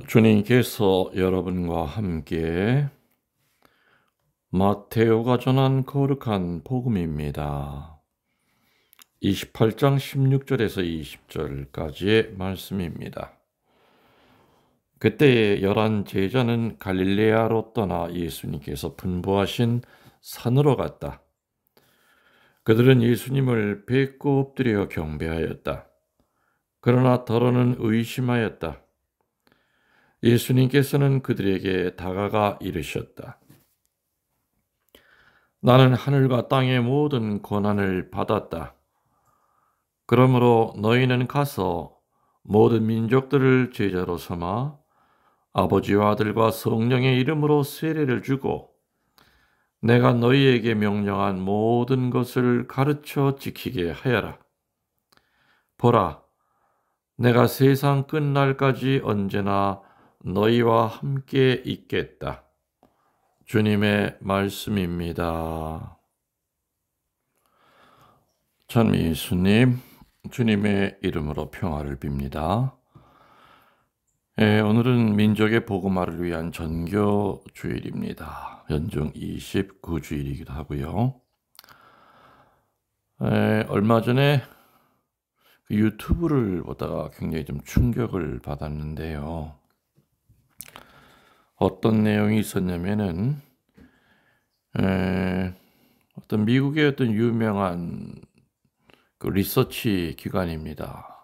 주님께서 여러분과 함께 마테오가 전한 거룩한 복음입니다. 28장 16절에서 20절까지의 말씀입니다. 그때 11 제자는 갈릴레아로 떠나 예수님께서 분부하신 산으로 갔다. 그들은 예수님을 뵙고 엎드려 경배하였다. 그러나 더러는 의심하였다. 예수님께서는 그들에게 다가가 이르셨다. 나는 하늘과 땅의 모든 권한을 받았다. 그러므로 너희는 가서 모든 민족들을 제자로 삼아 아버지와 아들과 성령의 이름으로 세례를 주고 내가 너희에게 명령한 모든 것을 가르쳐 지키게 하여라. 보라, 내가 세상 끝날까지 언제나 너희와 함께 있겠다. 주님의 말씀입니다. 전 예수님, 주님의 이름으로 평화를 빕니다. 오늘은 민족의 복음화를 위한 전교 주일입니다. 연중 29주일이기도 하고요. 얼마 전에 유튜브를 보다가 굉장히 좀 충격을 받았는데요. 어떤 내용이 있었냐면은 어떤 미국의 어떤 유명한 그 리서치 기관입니다.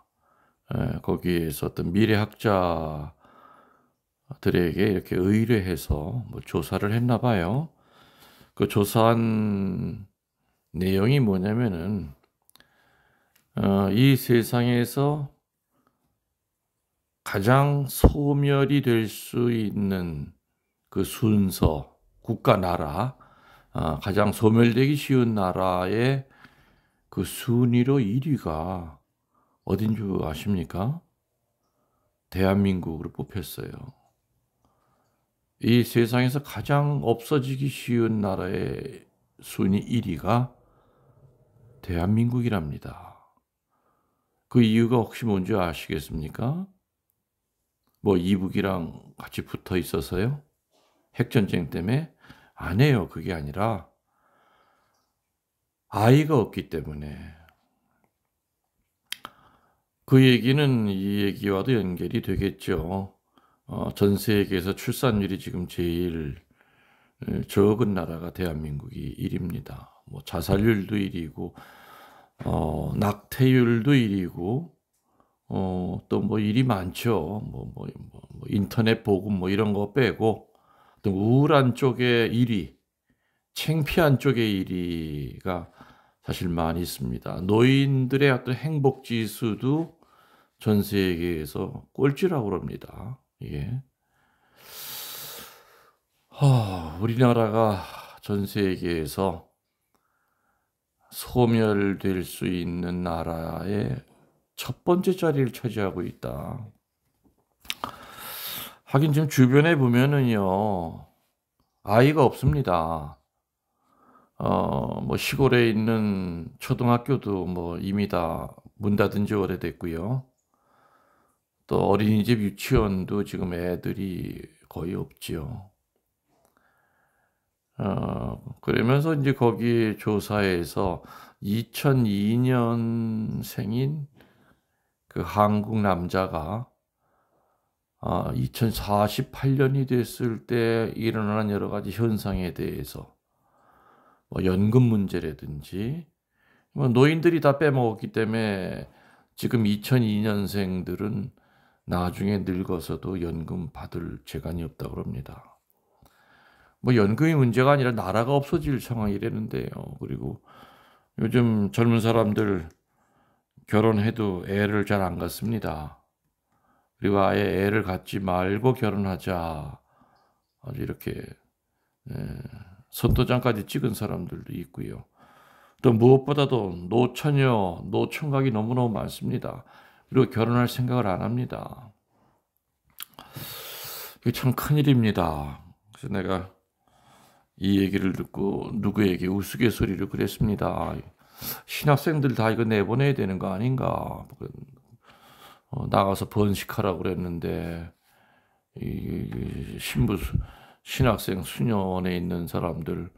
거기에서 어떤 미래학자들에게 이렇게 의뢰해서 뭐 조사를 했나 봐요. 그 조사한 내용이 뭐냐면은 이 세상에서 가장 소멸이 될 수 있는 그 순서, 국가, 나라, 가장 소멸되기 쉬운 나라의 그 순위로 1위가 어딘 줄 아십니까? 대한민국으로 뽑혔어요. 이 세상에서 가장 없어지기 쉬운 나라의 순위 1위가 대한민국이랍니다. 그 이유가 혹시 뭔지 아시겠습니까? 뭐 이북이랑 같이 붙어 있어서요? 핵전쟁 때문에? 아니에요. 그게 아니라 아이가 없기 때문에. 그 얘기는 이 얘기와도 연결이 되겠죠. 전 세계에서 출산율이 지금 제일 적은 나라가 대한민국이 1위입니다. 뭐 자살률도 1위고 낙태율도 1위고 또 뭐 일이 많죠. 인터넷 복음 뭐 이런 거 빼고 또 우울한 쪽에 1위, 창피한 쪽에 1위가 사실 많이 있습니다. 노인들의 어떤 행복 지수도 전 세계에서 꼴찌라고 그럽니다. 이게 우리나라가 전 세계에서 소멸될 수 있는 나라의 첫 번째 자리를 차지하고 있다. 하긴 지금 주변에 보면은요, 아이가 없습니다. 뭐 시골에 있는 초등학교도 뭐 이미 다 문 닫은 지 오래됐고요. 또 어린이집 유치원도 지금 애들이 거의 없지요. 그러면서 이제 거기 조사에서 2002년생인 그 한국 남자가 2048년이 됐을 때 일어나는 여러 가지 현상에 대해서 뭐 연금 문제라든지 뭐 노인들이 다 빼먹었기 때문에 지금 2002년생들은 나중에 늙어서도 연금 받을 재간이 없다고 그럽니다. 뭐 연금이 문제가 아니라 나라가 없어질 상황이라는데요. 그리고 요즘 젊은 사람들 결혼해도 애를 잘 안 갖습니다. 그리고 아예 애를 갖지 말고 결혼하자. 아주 이렇게 선도장까지 찍은 사람들도 있고요. 또 무엇보다도 노처녀, 노총각이 너무너무 많습니다. 그리고 결혼할 생각을 안 합니다. 이게 참 큰일입니다. 그래서 내가 이 얘기를 듣고 누구에게 우스갯소리를 그랬습니다. 신학생들 다 이거 내보내야 되는 거 아닌가. 나가서 번식하라고 그랬는데 신부 신학생 수녀원에 있는 사람들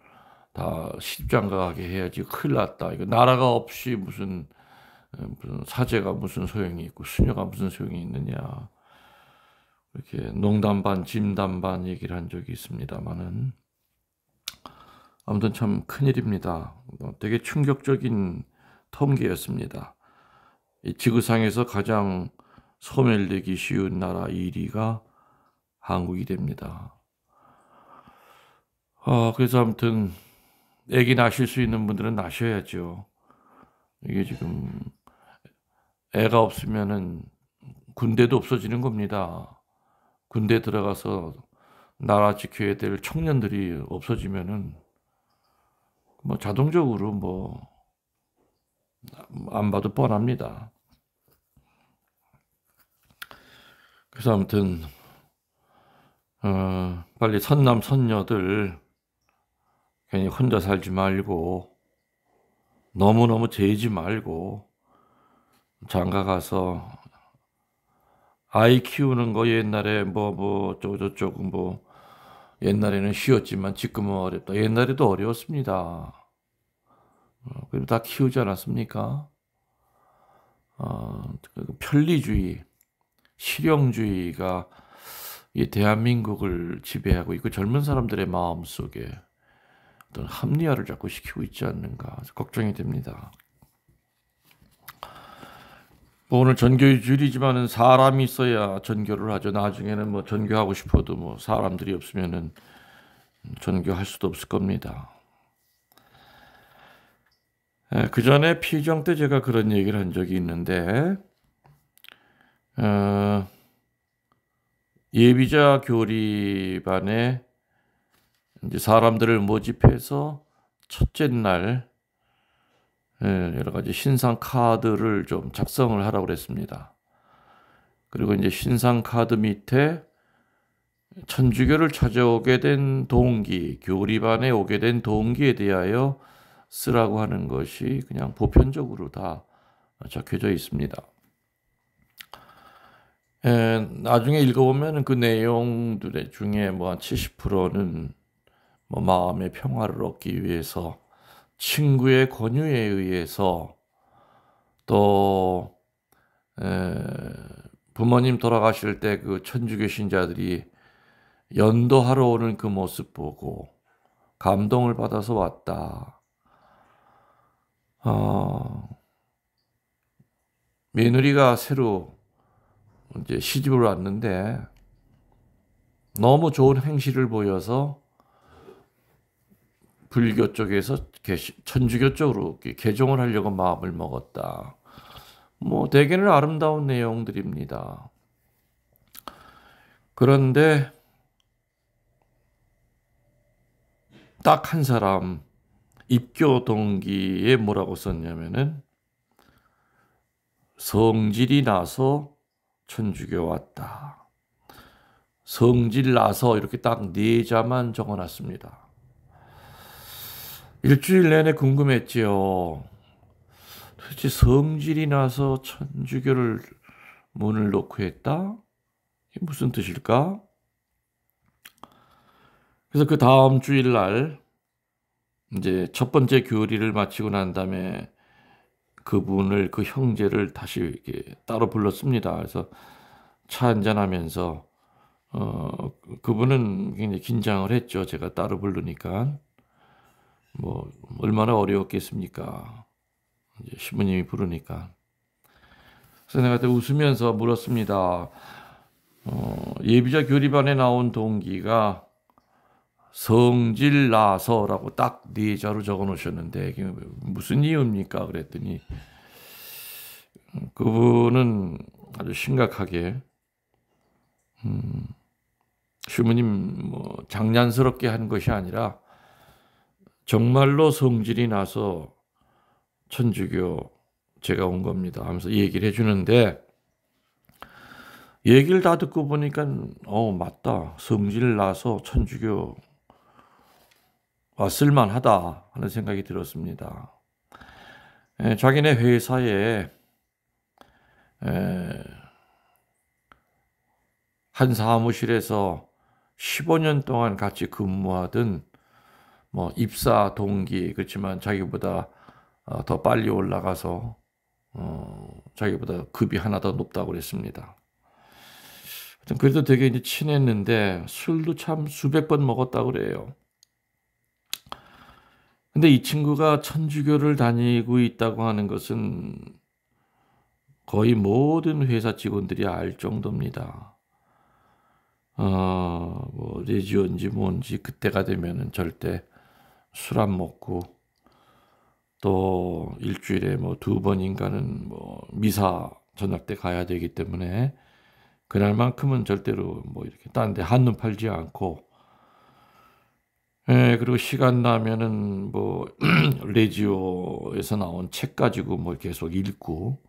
다 시집장가 가게 해야지 큰일 났다. 이거 나라가 없이 무슨 사제가 무슨 소용이 있고 수녀가 무슨 소용이 있느냐. 이렇게 농담 반 진담 반 얘기를 한 적이 있습니다만은 아무튼 참 큰일입니다. 되게 충격적인 통계였습니다. 이 지구상에서 가장 소멸되기 쉬운 나라 1위가 한국이 됩니다. 그래서 아무튼 애기 낳으실 수 있는 분들은 낳으셔야죠. 이게 지금 애가 없으면은 군대도 없어지는 겁니다. 군대 들어가서 나라 지켜야 될 청년들이 없어지면은 뭐 자동적으로 뭐 안 봐도 뻔합니다. 그래서 아무튼 빨리 선남 선녀들 괜히 혼자 살지 말고 너무너무 재지 말고 장가 가서 아이 키우는 거 옛날에 뭐 저쩌고 뭐 옛날에는 쉬웠지만 지금은 어렵다. 옛날에도 어려웠습니다. 그리고 다 키우지 않았습니까? 편리주의, 실용주의가 이 대한민국을 지배하고 있고 젊은 사람들의 마음속에 어떤 합리화를 자꾸 시키고 있지 않는가 걱정이 됩니다. 뭐 오늘 전교주일이지만은 사람이 있어야 전교를 하죠. 나중에는 뭐 전교하고 싶어도 뭐 사람들이 없으면은 전교할 수도 없을 겁니다. 그 전에 피정 때 제가 그런 얘기를 한 적이 있는데, 예비자 교리반에 이제 사람들을 모집해서 첫째 날 여러 가지 신상 카드를 좀 작성을 하라고 그랬습니다. 그리고 이제 신상 카드 밑에 천주교를 찾아오게 된 동기, 교리반에 오게 된 동기에 대하여 쓰라고 하는 것이 그냥 보편적으로 다 적혀져 있습니다. 나중에 읽어보면 그 내용들 중에 뭐 한 70%는 뭐 마음의 평화를 얻기 위해서 친구의 권유에 의해서 또 부모님 돌아가실 때 그 천주교 신자들이 연도하러 오는 그 모습 보고 감동을 받아서 왔다. 며느리가 새로 이제 시집을 왔는데 너무 좋은 행실을 보여서 불교 쪽에서 천주교 쪽으로 개종을 하려고 마음을 먹었다. 뭐 대개는 아름다운 내용들입니다. 그런데 딱 한 사람 입교 동기에 뭐라고 썼냐면은 성질이 나서 천주교 왔다. 성질 나서 이렇게 딱 네 자만 적어놨습니다. 일주일 내내 궁금했지요. 도대체 성질이 나서 천주교를 문을 놓고 했다? 이게 무슨 뜻일까? 그래서 그 다음 주일날 이제 첫 번째 교리를 마치고 난 다음에 그분을 그 형제를 다시 이렇게 따로 불렀습니다. 그래서 차 한잔하면서 그분은 굉장히 긴장을 했죠. 제가 따로 부르니까 뭐 얼마나 어려웠겠습니까? 이제 시부님이 부르니까. 그래서 내가 그때 웃으면서 물었습니다. 예비자 교리반에 나온 동기가 성질 나서라고 딱 네 자로 적어 놓으셨는데 이게 무슨 이유입니까? 그랬더니 그분은 아주 심각하게 시부님 뭐 장난스럽게 한 것이 아니라 정말로 성질이 나서 천주교 제가 온 겁니다 하면서 얘기를 해주는데 얘기를 다 듣고 보니까 맞다. 성질 나서 천주교 쓸만하다 하는 생각이 들었습니다. 자기네 회사에 한 사무실에서 15년 동안 같이 근무하던 뭐 입사 동기, 그렇지만 자기보다 더 빨리 올라가서 자기보다 급이 하나 더 높다고 그랬습니다. 하여튼 그래도 되게 이제 친했는데 술도 참 수백 번 먹었다고 그래요. 근데 이 친구가 천주교를 다니고 있다고 하는 것은 거의 모든 회사 직원들이 알 정도입니다. 뭐 레지온지 뭔지 그때가 되면은 절대 술 안 먹고, 또 일주일에 뭐 2번인가는 뭐 미사 저녁 때 가야 되기 때문에 그날만큼은 절대로 뭐 이렇게 딴 데 한눈 팔지 않고, 예, 그리고 시간 나면은 뭐 레지오에서 나온 책 가지고 뭐 계속 읽고,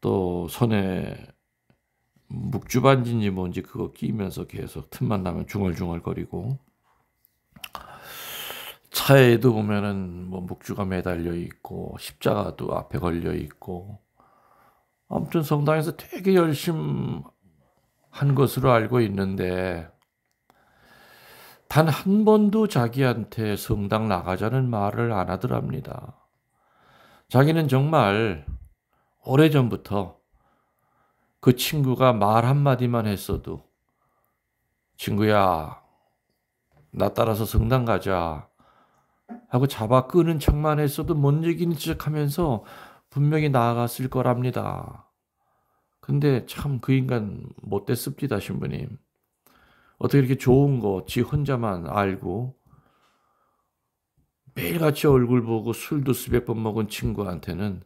또 손에 묵주반지인지 뭔지 그거 끼면서 계속 틈만 나면 중얼중얼거리고, 차에도 보면은 뭐 묵주가 매달려 있고 십자가도 앞에 걸려 있고, 아무튼 성당에서 되게 열심히 한 것으로 알고 있는데 단 한 번도 자기한테 성당 나가자는 말을 안 하더랍니다. 자기는 정말 오래전부터 그 친구가 말 한마디만 했어도 친구야, 나 따라서 성당 가자 하고 잡아 끄는 척만 했어도 못 이기는 척 하면서 분명히 나아갔을 거랍니다. 근데 참 그 인간 못됐습니다, 신부님. 어떻게 이렇게 좋은 거 지 혼자만 알고 매일같이 얼굴 보고 술도 수백 번 먹은 친구한테는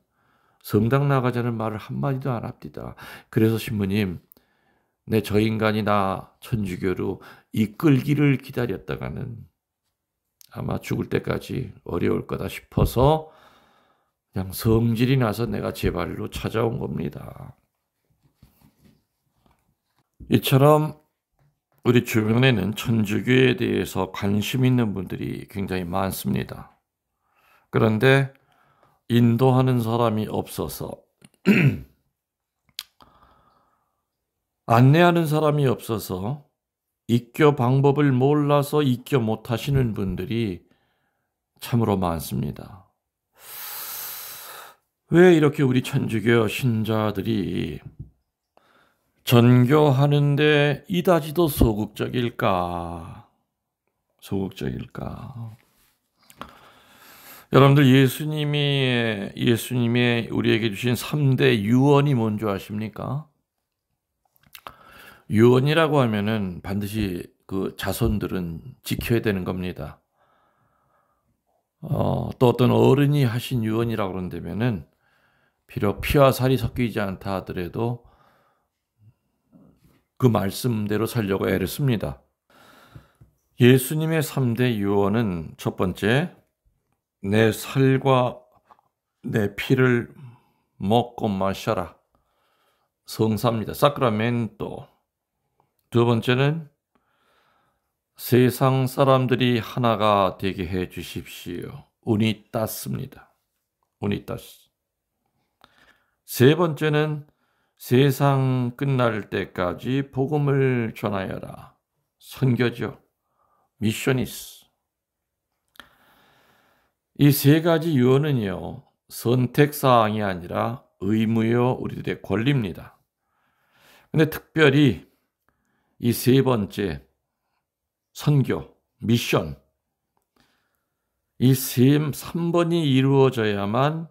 성당 나가자는 말을 한마디도 안 합니다. 그래서 신부님, 저 인간이 나 천주교로 이끌기를 기다렸다가는 아마 죽을 때까지 어려울 거다 싶어서 그냥 성질이 나서 내가 제 발로 찾아온 겁니다. 이처럼 우리 주변에는 천주교에 대해서 관심 있는 분들이 굉장히 많습니다. 그런데 인도하는 사람이 없어서, 안내하는 사람이 없어서, 입교 방법을 몰라서 입교 못 하시는 분들이 참으로 많습니다. 왜 이렇게 우리 천주교 신자들이 전교하는데 이다지도 소극적일까? 여러분들 예수님이 우리에게 주신 3대 유언이 뭔지 아십니까? 유언이라고 하면은 반드시 그 자손들은 지켜야 되는 겁니다. 또 어떤 어른이 하신 유언이라고 그런다면은 비록 피와 살이 섞이지 않다 하더라도 그 말씀대로 살려고 애를 씁니다. 예수님의 3대 유언은 첫 번째, 내 살과 내 피를 먹고 마셔라. 성사입니다. 사크라멘토. 두 번째는 세상 사람들이 하나가 되게 해 주십시오. 우니따스입니다. 우니따스. 세 번째는 세상 끝날 때까지 복음을 전하여라. 선교죠. 미셔니스. 이 세 가지 유언은요, 선택사항이 아니라 의무요, 우리들의 권리입니다. 근데 특별히 이 세 번째, 선교, 미션, 이 3번이 이루어져야만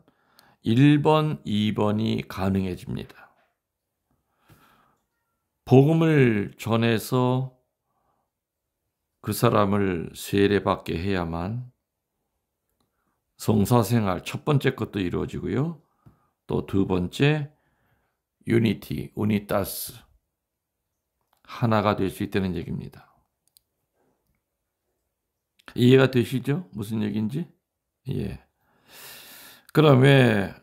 1번, 2번이 가능해집니다. 복음을 전해서 그 사람을 세례받게 해야만 성사생활 첫 번째 것도 이루어지고요. 또 두 번째, 유니티, 우니타스, 하나가 될 수 있다는 얘기입니다. 이해가 되시죠? 무슨 얘기인지? 예. 그럼 왜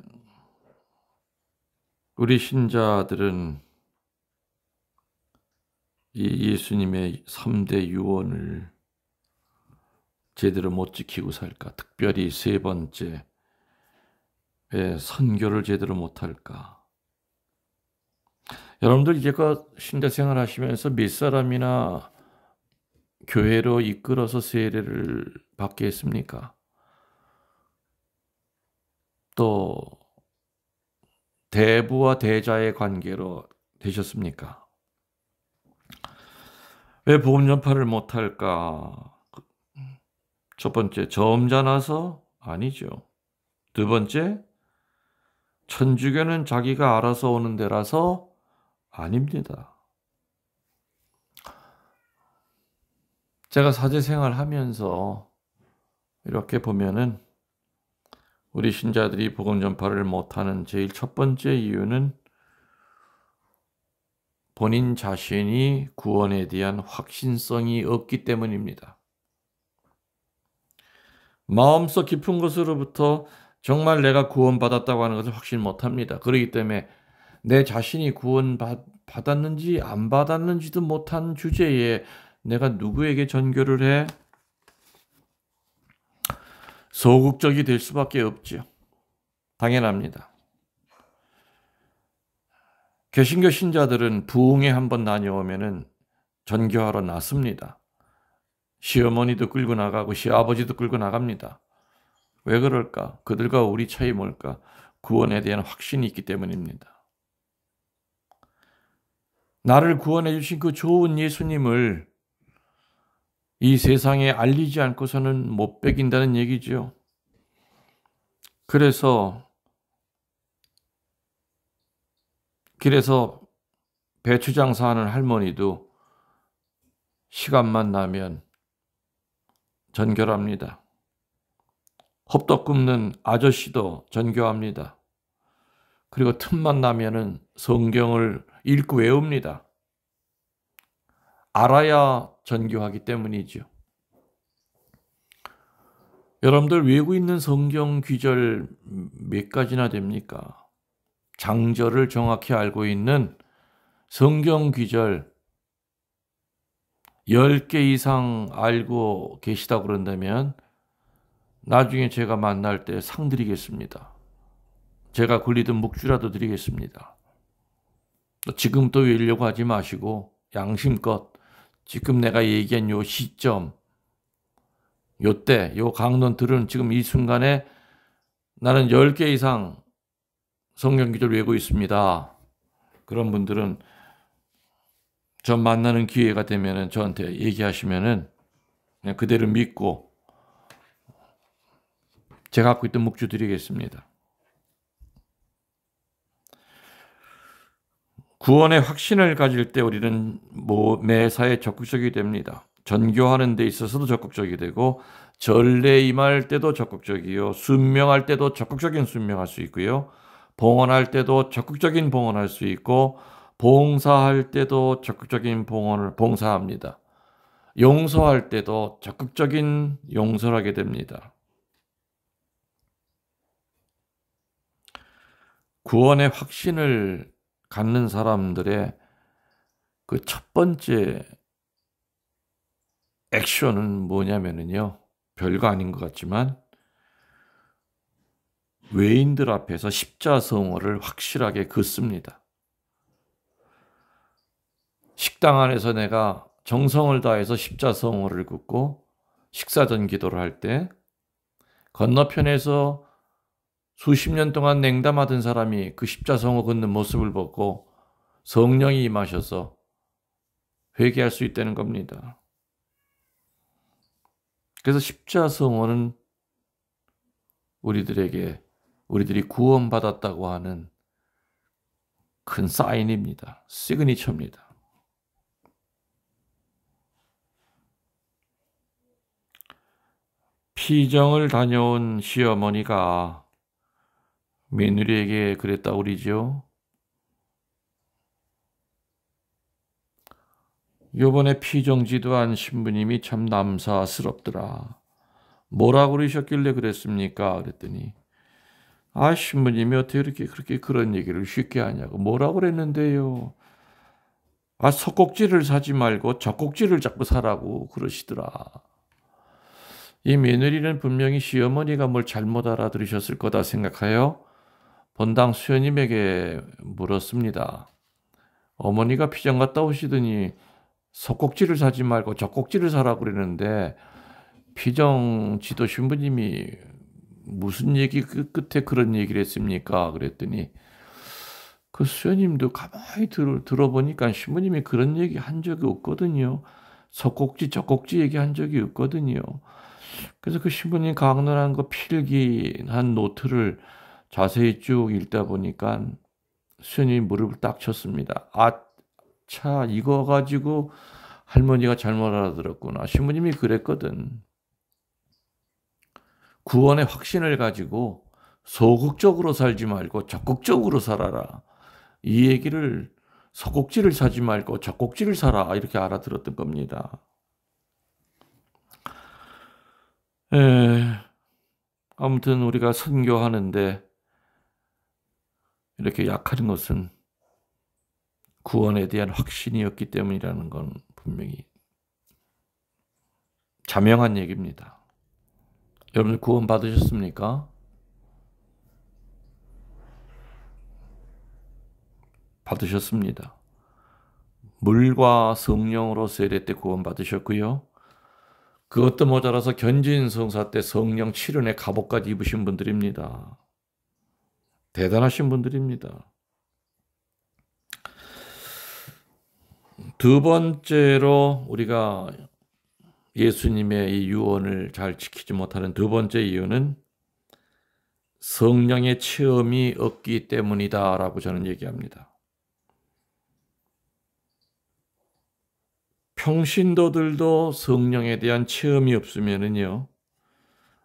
우리 신자들은 이 예수님의 3대 유언을 제대로 못 지키고 살까? 특별히 세 번째, 왜 선교를 제대로 못 할까? 여러분들 이제껏 신자 생활 하시면서 몇 사람이나 교회로 이끌어서 세례를 받게 했습니까? 또 대부와 대자의 관계로 되셨습니까? 왜 복음 전파를 못할까? 첫 번째, 점잖아서? 아니죠. 두 번째, 천주교는 자기가 알아서 오는 데라서? 아닙니다. 제가 사제 생활하면서 이렇게 보면은 우리 신자들이 복음 전파를 못하는 제일 첫 번째 이유는 본인 자신이 구원에 대한 확신성이 없기 때문입니다. 마음속 깊은 곳으로부터 정말 내가 구원받았다고 하는 것을 확신 못합니다. 그렇기 때문에 내 자신이 구원받았는지 안 받았는지도 못한 주제에 내가 누구에게 전교를 해? 소극적이 될 수밖에 없죠. 당연합니다. 개신교 신자들은 부흥회 한번 다녀오면은 전교하러 나섭니다. 시어머니도 끌고 나가고 시아버지도 끌고 나갑니다. 왜 그럴까? 그들과 우리 차이 뭘까? 구원에 대한 확신이 있기 때문입니다. 나를 구원해 주신 그 좋은 예수님을 이 세상에 알리지 않고서는 못 베긴다는 얘기죠. 그래서 길에서 배추 장사하는 할머니도 시간만 나면 전교합니다. 홉떡 굽는 아저씨도 전교합니다. 그리고 틈만 나면은 성경을 읽고 외웁니다. 알아야 전교하기 때문이죠. 여러분들 외우고 있는 성경 귀절 몇 가지나 됩니까? 장절을 정확히 알고 있는 성경 귀절 10개 이상 알고 계시다고 그런다면 나중에 제가 만날 때 상 드리겠습니다. 제가 굴리던 묵주라도 드리겠습니다. 지금 또 외우려고 하지 마시고 양심껏 지금 내가 얘기한 요 시점, 요때, 요 강론 들은 지금 이 순간에 나는 10개 이상 성경 기절 외우고 있습니다. 그런 분들은 저 만나는 기회가 되면은 저한테 얘기하시면은 그냥 그대로 믿고 제가 갖고 있던 묵주 드리겠습니다. 구원의 확신을 가질 때 우리는 매사에 적극적이 됩니다. 전교하는 데 있어서도 적극적이 되고 전례 임할 때도 적극적이요. 순명할 때도 적극적인 순명할 수 있고요. 봉헌할 때도 적극적인 봉헌할 수 있고 봉사할 때도 적극적인 봉헌을 봉사합니다. 용서할 때도 적극적인 용서를 하게 됩니다. 구원의 확신을 갖는 사람들의 그 첫 번째 액션은 뭐냐면요. 별거 아닌 것 같지만 외인들 앞에서 십자성어를 확실하게 긋습니다. 식당 안에서 내가 정성을 다해서 십자성어를 긋고 식사 전 기도를 할 때 건너편에서 수십 년 동안 냉담하던 사람이 그 십자성어 긋는 모습을 보고 성령이 임하셔서 회개할 수 있다는 겁니다. 그래서 십자성어는 우리들이 구원받았다고 하는 큰 사인입니다. 시그니처입니다. 피정을 다녀온 시어머니가 며느리에게 그랬다고 그러죠. 요번에 피정지도한 신부님이 참 남사스럽더라. 뭐라고 그러셨길래 그랬습니까? 그랬더니 신부님이 어떻게 그렇게 그런 얘기를 쉽게 하냐고. 뭐라고 그랬는데요. 석곡지를 사지 말고 젖꼭지를 자꾸 사라고 그러시더라. 이 며느리는 분명히 시어머니가 뭘 잘못 알아들으셨을 거다 생각하여 본당 수녀님에게 물었습니다. 어머니가 피장 갔다 오시더니 석곡지를 사지 말고 젖꼭지를 사라고 그러는데 피정 지도 신부님이 무슨 얘기 끝에 그런 얘기를 했습니까? 그랬더니 그 수녀님도 가만히 들어보니까 신부님이 그런 얘기 한 적이 없거든요. 석곡지, 젖꼭지 얘기한 적이 없거든요. 그래서 그 신부님 강론한 거 필기한 노트를 자세히 쭉 읽다 보니까 수녀님이 무릎을 딱 쳤습니다. 차 이거 가지고 할머니가 잘못 알아들었구나. 신부님이 그랬거든. 구원의 확신을 가지고 소극적으로 살지 말고 적극적으로 살아라. 이 얘기를 소곡지를 사지 말고 적곡지를 사라. 이렇게 알아들었던 겁니다. 아무튼 우리가 선교하는데 이렇게 약한 것은 구원에 대한 확신이었기 때문이라는 건 분명히 자명한 얘기입니다. 여러분들 구원 받으셨습니까? 받으셨습니다. 물과 성령으로 세례 때 구원 받으셨고요. 그것도 모자라서 견진성사 때 성령 7연의 갑옷까지 입으신 분들입니다. 대단하신 분들입니다. 두 번째로 우리가 예수님의 이 유언을 잘 지키지 못하는 두 번째 이유는 성령의 체험이 없기 때문이다라고 저는 얘기합니다. 평신도들도 성령에 대한 체험이 없으면은요,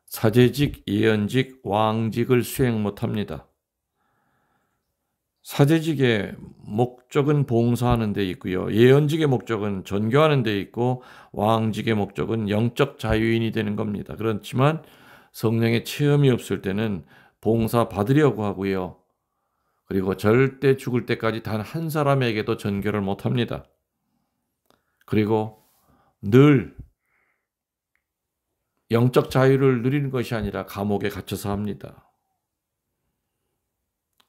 사제직, 예언직, 왕직을 수행 못합니다. 사제직의 목적은 봉사하는 데 있고요. 예언직의 목적은 전교하는 데 있고 왕직의 목적은 영적 자유인이 되는 겁니다. 그렇지만 성령의 체험이 없을 때는 봉사 받으려고 하고요. 그리고 절대 죽을 때까지 단 한 사람에게도 전교를 못합니다. 그리고 늘 영적 자유를 누리는 것이 아니라 감옥에 갇혀서 합니다.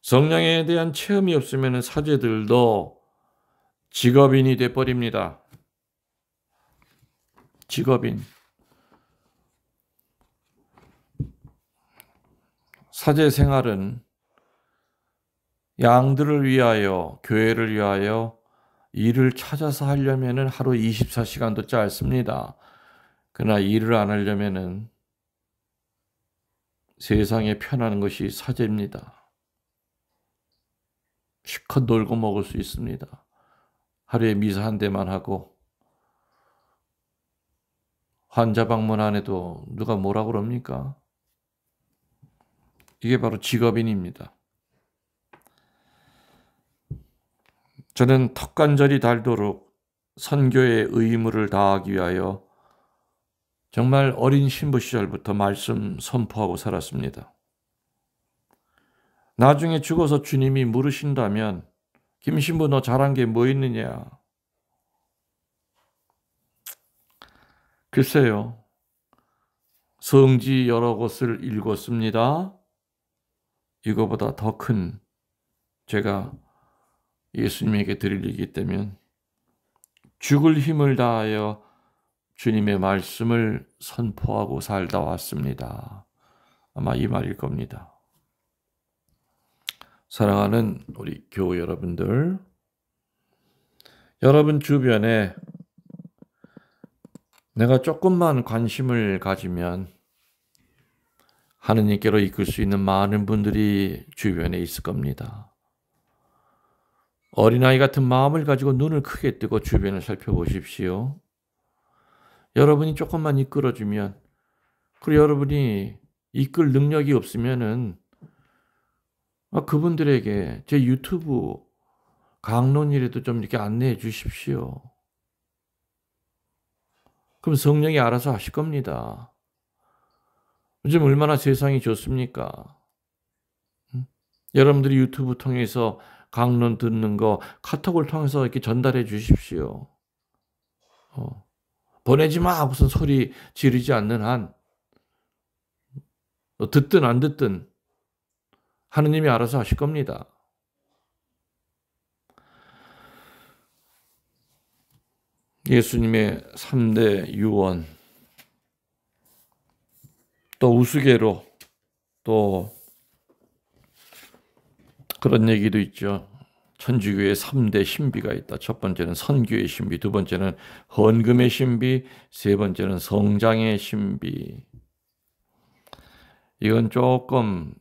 성령에 대한 체험이 없으면 사제들도 직업인이 돼버립니다. 직업인. 사제 생활은 양들을 위하여, 교회를 위하여 일을 찾아서 하려면 하루 24시간도 짧습니다. 그러나 일을 안 하려면 세상에 편한 것이 사제입니다. 실컷 놀고 먹을 수 있습니다. 하루에 미사 한 대만 하고 환자 방문 안 해도 누가 뭐라 그럽니까? 이게 바로 직업인입니다. 저는 턱관절이 닳도록 선교의 의무를 다하기 위하여 정말 어린 신부 시절부터 말씀 선포하고 살았습니다. 나중에 죽어서 주님이 물으신다면 김신부 너 잘한 게 뭐 있느냐? 글쎄요. 성지 여러 곳을 읽었습니다. 이거보다 더 큰 제가 예수님에게 드릴 일이 있다면 죽을 힘을 다하여 주님의 말씀을 선포하고 살다 왔습니다. 아마 이 말일 겁니다. 사랑하는 우리 교우 여러분들, 여러분 주변에 내가 조금만 관심을 가지면 하느님께로 이끌 수 있는 많은 분들이 주변에 있을 겁니다. 어린아이 같은 마음을 가지고 눈을 크게 뜨고 주변을 살펴보십시오. 여러분이 조금만 이끌어주면, 그리고 여러분이 이끌 능력이 없으면은 그분들에게 제 유튜브 강론이라도 좀 이렇게 안내해 주십시오. 그럼 성령이 알아서 하실 겁니다. 요즘 얼마나 세상이 좋습니까? 여러분들이 유튜브 통해서 강론 듣는 거 카톡을 통해서 이렇게 전달해 주십시오. 보내지 마 하고선 소리 지르지 않는 한 듣든 안 듣든 하느님이 알아서 하실 겁니다. 예수님의 3대 유언, 또 우스개로 또 그런 얘기도 있죠. 천주교의 3대 신비가 있다. 첫 번째는 선교의 신비, 두 번째는 헌금의 신비, 세 번째는 성장의 신비. 이건 조금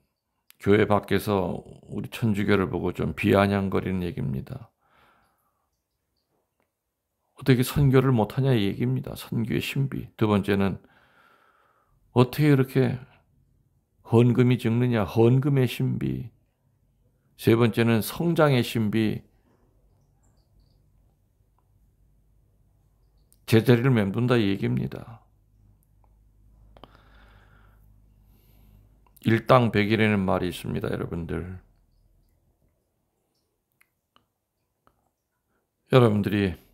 교회 밖에서 우리 천주교를 보고 좀 비아냥거리는 얘기입니다. 어떻게 선교를 못하냐 이 얘기입니다. 선교의 신비. 두 번째는 어떻게 이렇게 헌금이 적느냐, 헌금의 신비. 세 번째는 성장의 신비. 제자리를 맴돈다 이 얘기입니다. 일당백이라는 말이 있습니다, 여러분들. 여러분들이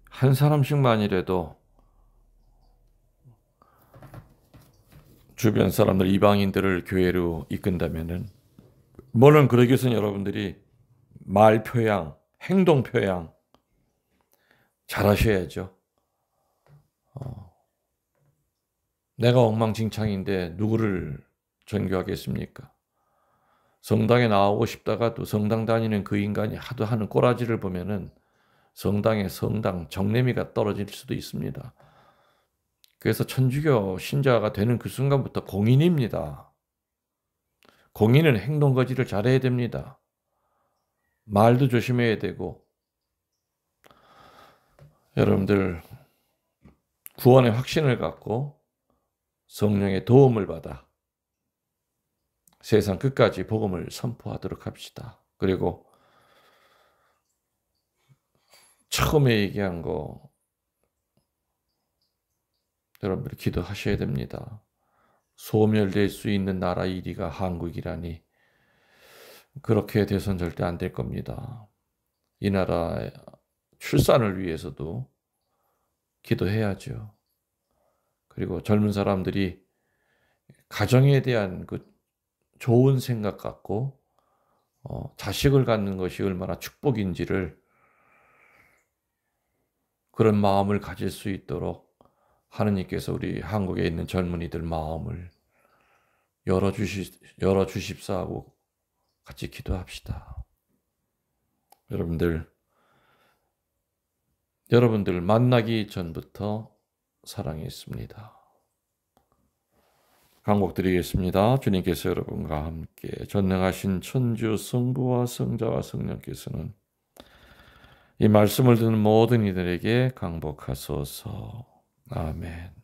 한 사람씩만이라도 주변 사람들, 이방인들을 교회로 이끈다면은, 물론 그러기 위해서는 여러분들이 말 표양, 행동 표양 잘 하셔야죠. 내가 엉망진창인데 누구를 전교하겠습니까? 성당에 나오고 싶다가 또 성당 다니는 그 인간이 하도 하는 꼬라지를 보면은 성당 정내미가 떨어질 수도 있습니다. 그래서 천주교 신자가 되는 그 순간부터 공인입니다. 공인은 행동 거지를 잘해야 됩니다. 말도 조심해야 되고, 여러분들 구원의 확신을 갖고 성령의 도움을 받아 세상 끝까지 복음을 선포하도록 합시다. 그리고 처음에 얘기한 거 여러분들 기도하셔야 됩니다. 소멸될 수 있는 나라 1위가 한국이라니, 그렇게 돼선 절대 안 될 겁니다. 이 나라의 출산을 위해서도 기도해야죠. 그리고 젊은 사람들이 가정에 대한 그 좋은 생각 갖고 자식을 갖는 것이 얼마나 축복인지를, 그런 마음을 가질 수 있도록 하느님께서 우리 한국에 있는 젊은이들 마음을 열어주십사 하고 같이 기도합시다. 여러분들 만나기 전부터 사랑했습니다. 강복 드리겠습니다. 주님께서 여러분과 함께 전능하신 천주 성부와 성자와 성령께서는 이 말씀을 듣는 모든 이들에게 강복하소서. 아멘.